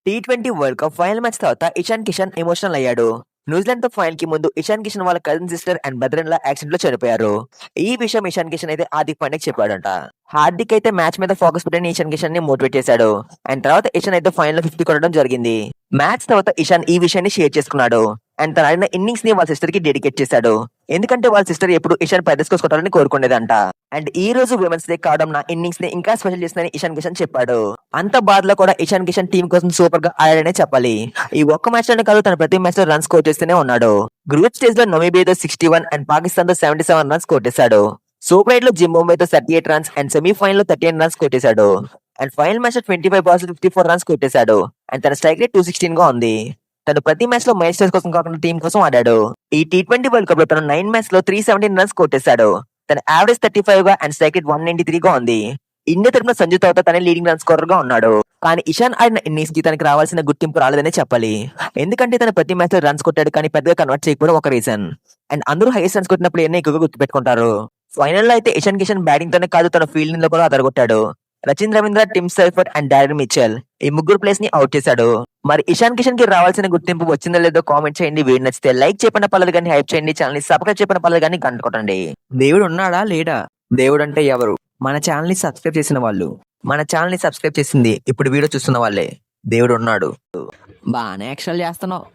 T20 world cup final match తర్వాత Ishan Kishan emotional అయ్యాడు. New Zealand తో ఫైనల్ కి ముందు ఇషాన్ కిషన్ వాళ్ళ cousin sister and brother in law accident లో చనిపోయారు. ఈ విషయం ఇషాన్ కిషన్ అయితే హార్దిక్ పాండ్యాకి చెప్పాడంట. హార్దిక్ అయితే మ్యాచ్ మీద ఫోకస్ పెట్టని ఇషాన్ కిషన్ ని మోటివేట్ చేశాడు. అండ్ తర్వాత ఇషాన్ అయితే ఫైనల్ లో 50 కొట్టడం జరిగింది. మ్యాచ్ తర్వాత ఇషాన్ ఈ విషయాన్ని షేర్ చేసుకున్నాడు. అండ్ తన ఆడిన ఇన్నింగ్స్ ని వాళ్ళ సిస్టర్ కి డెడికేట్ చేశాడు. ఎందుకంటే వాళ్ళ సిస్టర్ ఎప్పుడు ఇషాన్ 10 స్కోర్స్ కొట్టాలని కోరుకునేదంట. అండ్ ఈ రోజు విమెన్స్ డే కావడం నా ఇన్నింగ్స్ ని ఇంకా స్పెషల్ చేస్తుందని ఇషాన్ కిషన్ చెప్పాడు. అంత బాధలో కూడా ఇషాన్ కిషన్ టీం కోసం సూపర్ గా ఆడాడనే చెప్పాలి. ఈ ఒక్క మ్యాచ్ లోనే కాదు, తన ప్రతి మ్యాచ్ లో రన్స్ స్కోర్ చేస్తూనే ఉన్నాడు. గ్రూప్ స్టేజ్ లో నమీబియాతో 61 అండ్ పాకిస్తాన్ తో 77 రన్స్ కొట్టేశాడు. సూపర్ 8 లో జింబాబ్వేతో 38 రన్స్ అండ్ సెమీఫైనల్ లో 38 రన్స్ కొట్టేశాడు. అండ్ ఫైనల్ మ్యాచ్ లో 25 బాల్స్ 54 రన్స్ కొట్టేశాడు. అండ్ తన స్ట్రైక్ రేట్ 216 గా ఉంది. తను ప్రతి మ్యాచ్ లో మైల్ స్టోన్స్ కోసం కాకుండా టీం కోసం ఆడాడు. ఈ టీ20 వరల్డ్ కప్ లో తను 9 మ్యాచ్ లో 317 రన్స్ కొట్టేశాడు. తన యావరేజ్ 35 గా అండ్ స్ట్రైక్ రేట్ 193 గా ఉంది. ఇండియా తరఫున సంజు తర్వాత తనే లీడింగ్ రన్ స్కోరర్ గా ఉన్నాడు. కానీ ఇషాన్ ఆడిన ఇన్నింగ్స్ కి తనకి రావాల్సిన గుర్తింపు రాలేదనే చెప్పాలి. ఎందుకంటే తన ప్రతి మ్యాచ్ లో రన్స్ కొట్టాడు, కానీ పెద్దగా కన్వర్ట్ చేయకపోవడం ఒక రీజన్. అండ్ అందరూ హైయెస్ట్ రన్స్ కొట్టిన ప్లేయర్ ని ఎక్కువగా గుర్తుపెట్టుకుంటారు. ఫైనల్ లో అయితే ఇషాన్ కిషన్ బ్యాటింగ్ తోనే కాదు, తన ఫీల్డింగ్ లో కూడా అదరగొట్టాడు. Rachin Ravindra, Tim Seifert and Darren Mitchell ఈ ముగ్గురు ప్లేస్ ని అవుట్ చేశాడు. మరి ఇషాన్ కిషన్ కి రావాల్సిన గుర్తింపు వచ్చిందో లేదో కామెంట్ చేయండి. వీడియో నచ్చితే లైక్ చెప్పిన పర్లేదు కానీ హైప్ చేయండి. ఛానల్ ని సబ్స్క్రైబ్ చెప్పిన పర్లేదు కానీ గంట కొట్టండి. దేవుడు ఉన్నాడా లేడా? దేవుడు అంటే ఎవరు? మన ఛానల్ ని సబ్స్క్రైబ్ చేసిన వాళ్ళు. మన ఛానల్ ని సబ్స్క్రైబ్ చేసింది ఇప్పుడు వీడియో చూస్తున్న వాళ్ళే. దేవుడు ఉన్నాడు. బాగానే యాక్షన్ చేస్తున్నావు.